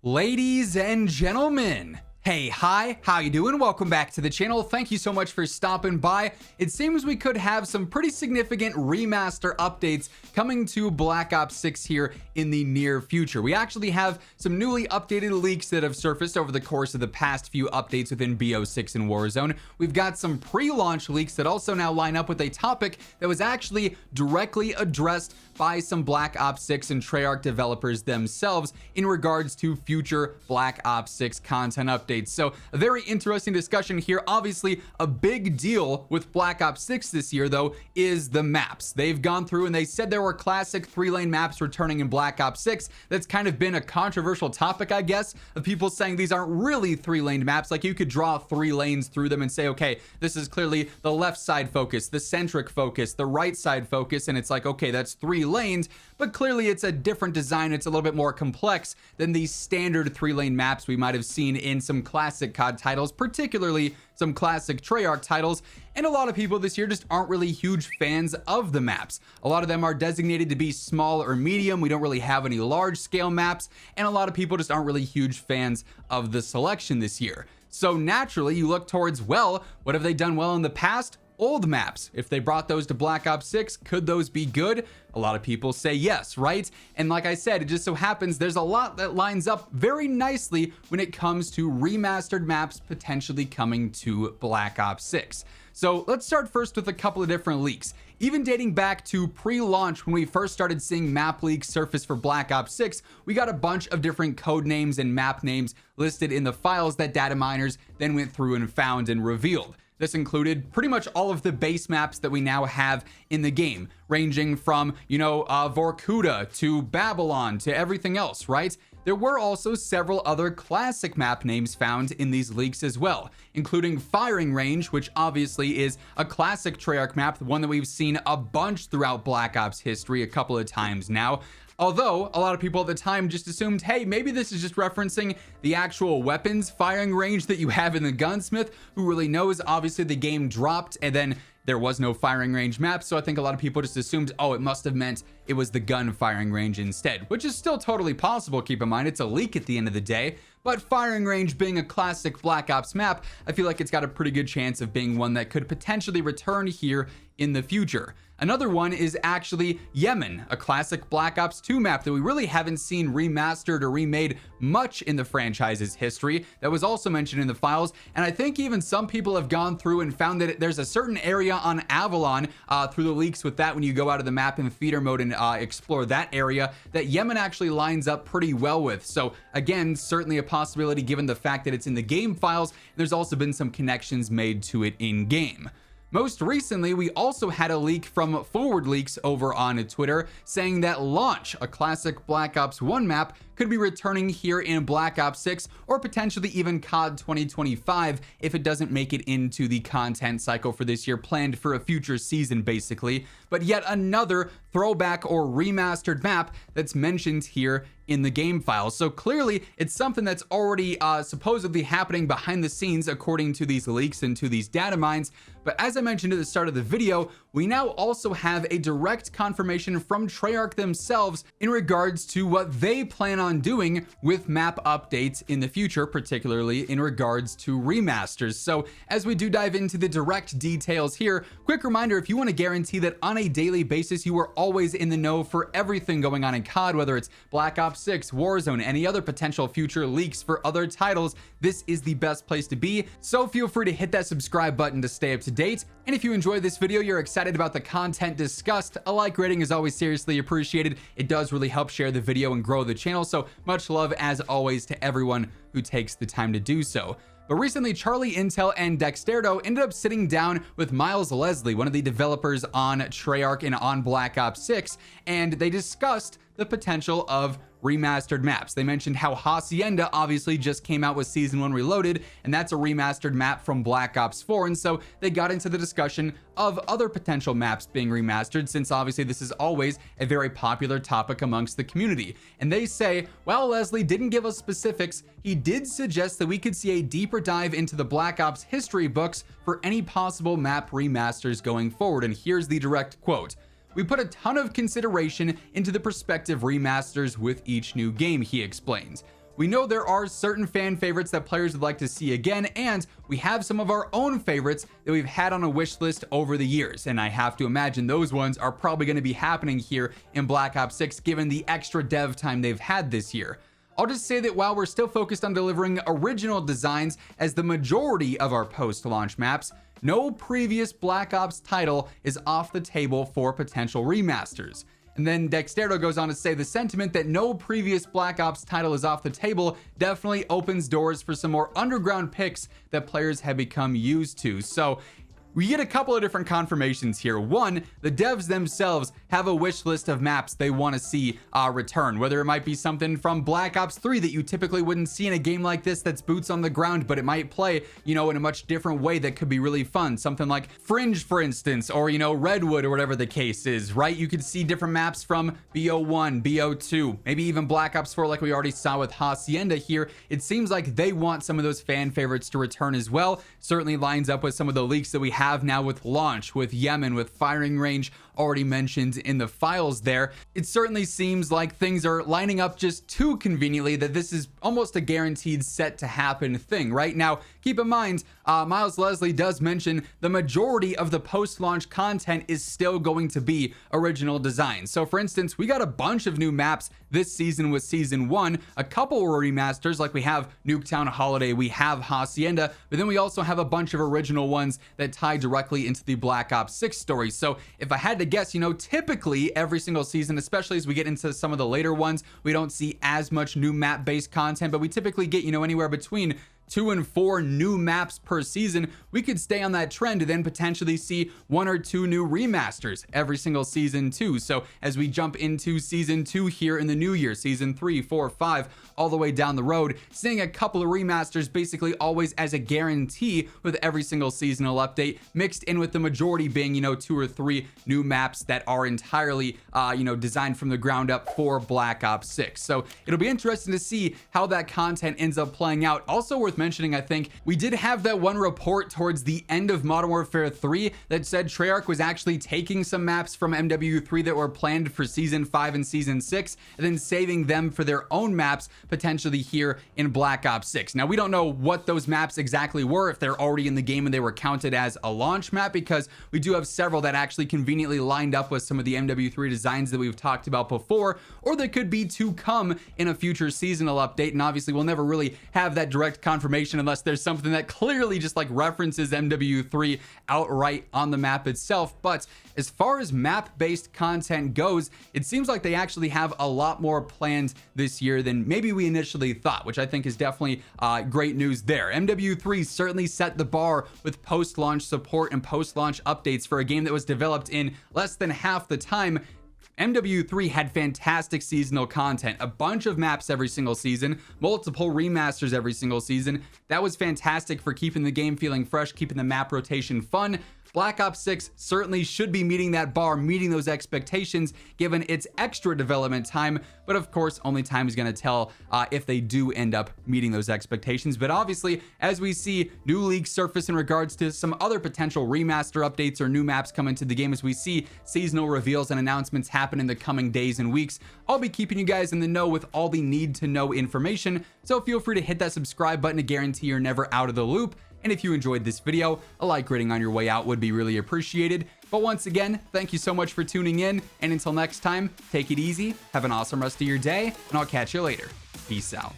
Ladies and gentlemen, hey, hi, how you doing? Welcome back to the channel. Thank you so much for stopping by. It seems we could have some pretty significant remaster updates coming to Black Ops 6 here in the near future. We actually have some newly updated leaks that have surfaced over the course of the past few updates within BO6 and Warzone. We've got some pre-launch leaks that also now line up with a topic that was actually directly addressed by some Black Ops 6 and Treyarch developers themselves in regards to future Black Ops 6 content updates. So a very interesting discussion here. Obviously, a big deal with Black Ops 6 this year, though, is the maps. They've gone through and they said there were classic 3-lane maps returning in Black Ops 6. That's kind of been a controversial topic, I guess, of people saying these aren't really 3-lane maps. Like, you could draw 3 lanes through them and say, okay, this is clearly the left side focus, the centric focus, the right side focus, and it's like, okay, that's 3 lanes, but clearly it's a different design. It's a little bit more complex than these standard 3-lane maps we might have seen in some classic COD titles, particularly some classic Treyarch titles. And a lot of people this year just aren't really huge fans of the maps. A lot of them are designated to be small or medium. We don't really have any large scale maps, and a lot of people just aren't really huge fans of the selection this year. So naturally you look towards, well, what have they done well in the past? Old maps. If they brought those to Black Ops 6, could those be good? A lot of people say yes, right? And like I said, it just so happens there's a lot that lines up very nicely when it comes to remastered maps potentially coming to Black Ops 6. So let's start first with a couple of different leaks. Even dating back to pre-launch when we first started seeing map leaks surface for Black Ops 6, we got a bunch of different code names and map names listed in the files that data miners then went through and found and revealed. This included pretty much all of the base maps that we now have in the game, ranging from, Vorkuta to Babylon to everything else, right? There were also several other classic map names found in these leaks as well, including Firing Range, which obviously is a classic Treyarch map, the one that we've seen a bunch throughout Black Ops history a couple of times now. Although a lot of people at the time just assumed, hey, maybe this is just referencing the actual weapons firing range that you have in the gunsmith. Who really knows? Obviously the game dropped and then there was no firing range map, so I think a lot of people just assumed, oh, it must have meant it was the gun firing range instead, which is still totally possible. Keep in mind, it's a leak at the end of the day, but firing range being a classic Black Ops map, I feel like it's got a pretty good chance of being one that could potentially return here in the future. Another one is actually Yemen, a classic Black Ops 2 map that we really haven't seen remastered or remade much in the franchise's history. That was also mentioned in the files, and I think even some people have gone through and found that there's a certain area on Avalon through the leaks with that when you go out of the map in theater mode and explore that area, that Yemen actually lines up pretty well with. So again, certainly a possibility given the fact that it's in the game files. There's also been some connections made to it in game. Most recently, we also had a leak from Forward Leaks over on Twitter saying that Launch, a classic Black Ops 1 map, could be returning here in Black Ops 6 or potentially even COD 2025 if it doesn't make it into the content cycle for this year, planned for a future season basically. But yet another throwback or remastered map that's mentioned here in the game files. So clearly it's something that's already supposedly happening behind the scenes according to these leaks and to these data mines. But as I mentioned at the start of the video, we now also have a direct confirmation from Treyarch themselves in regards to what they plan on doing with map updates in the future, particularly in regards to remasters. So as we do dive into the direct details here, quick reminder, if you want to guarantee that on a daily basis you are always in the know for everything going on in COD, whether it's Black Ops 6, Warzone, any other potential future leaks for other titles, this is the best place to be. So feel free to hit that subscribe button to stay up to date. And if you enjoyed this video, you're excited about the content discussed, a like rating is always seriously appreciated. It does really help share the video and grow the channel. So much love as always to everyone who takes the time to do so. But recently, Charlie Intel and Dexterdo ended up sitting down with Miles Leslie, one of the developers on Treyarch and on Black Ops 6, and they discussed the potential of remastered maps. They mentioned how Hacienda obviously just came out with Season 1 Reloaded, and that's a remastered map from Black Ops 4, and so they got into the discussion of other potential maps being remastered, since obviously this is always a very popular topic amongst the community. And they say, while Leslie didn't give us specifics, he did suggest that we could see a deeper dive into the Black Ops history books for any possible map remasters going forward. And here's the direct quote: "We put a ton of consideration into the prospective remasters with each new game," he explains. we know there are certain fan favorites that players would like to see again, and we have some of our own favorites that we've had on a wish list over the years, and I have to imagine those ones are probably going to be happening here in Black Ops 6 given the extra dev time they've had this year. I'll just say that while we're still focused on delivering original designs as the majority of our post-launch maps, no previous Black Ops title is off the table for potential remasters. And then Dexterdo goes on to say the sentiment that no previous Black Ops title is off the table definitely opens doors for some more underground picks that players have become used to. So we get a couple of different confirmations here. One, the devs themselves have a wish list of maps they want to see return, whether it might be something from Black Ops 3 that you typically wouldn't see in a game like this that's boots on the ground, but it might play, in a much different way that could be really fun. Something like Fringe, for instance, or, Redwood, or whatever the case is, right? You could see different maps from BO1, BO2, maybe even Black Ops 4 like we already saw with Hacienda here. It seems like they want some of those fan favorites to return as well. Certainly lines up with some of the leaks that we have now with Launch, with Yemen, with Firing Range already mentioned in the files there. It certainly seems like things are lining up just too conveniently that this is almost a guaranteed set to happen thing. Right now, keep in mind, Miles Leslie does mention the majority of the post-launch content is still going to be original designs. So for instance, we got a bunch of new maps this season with Season 1. A couple were remasters, like we have Nuketown Holiday, we have Hacienda, but then we also have a bunch of original ones that tie directly into the Black Ops 6 story. So if I had to guess, typically every single season, especially as we get into some of the later ones, we don't see as much new map-based content, but we typically get, anywhere between 2 and 4 new maps per season. We could stay on that trend to then potentially see 1 or 2 new remasters every single season too. So as we jump into Season 2 here in the new year, Season 3, 4, 5, all the way down the road, seeing a couple of remasters basically always as a guarantee with every single seasonal update, mixed in with the majority being, 2 or 3 new maps that are entirely, designed from the ground up for Black Ops 6. So it'll be interesting to see how that content ends up playing out. Also worth mentioning, I think, we did have that one report towards the end of Modern Warfare 3 that said Treyarch was actually taking some maps from MW3 that were planned for Season 5 and Season 6, and then saving them for their own maps, potentially here in Black Ops 6. Now, we don't know what those maps exactly were, if they're already in the game and they were counted as a launch map, because we do have several that actually conveniently lined up with some of the MW3 designs that we've talked about before, or they could be to come in a future seasonal update, and obviously we'll never really have that direct confirmation unless there's something that clearly just like references MW3 outright on the map itself. But as far as map-based content goes, it seems like they actually have a lot more planned this year than maybe we initially thought, which I think is definitely great news there. MW3 certainly set the bar with post-launch support and post-launch updates for a game that was developed in less than half the time. MW3 had fantastic seasonal content, a bunch of maps every single season, multiple remasters every single season. That was fantastic for keeping the game feeling fresh, keeping the map rotation fun. Black Ops 6 certainly should be meeting that bar, meeting those expectations, given its extra development time. But of course, only time is going to tell if they do end up meeting those expectations. But obviously, as we see new leaks surface in regards to some other potential remaster updates or new maps come into the game, as we see seasonal reveals and announcements happen in the coming days and weeks, I'll be keeping you guys in the know with all the need-to-know information. So feel free to hit that subscribe button to guarantee you're never out of the loop. And if you enjoyed this video, a like rating on your way out would be really appreciated. But once again, thank you so much for tuning in. And until next time, take it easy, have an awesome rest of your day, and I'll catch you later. Peace out.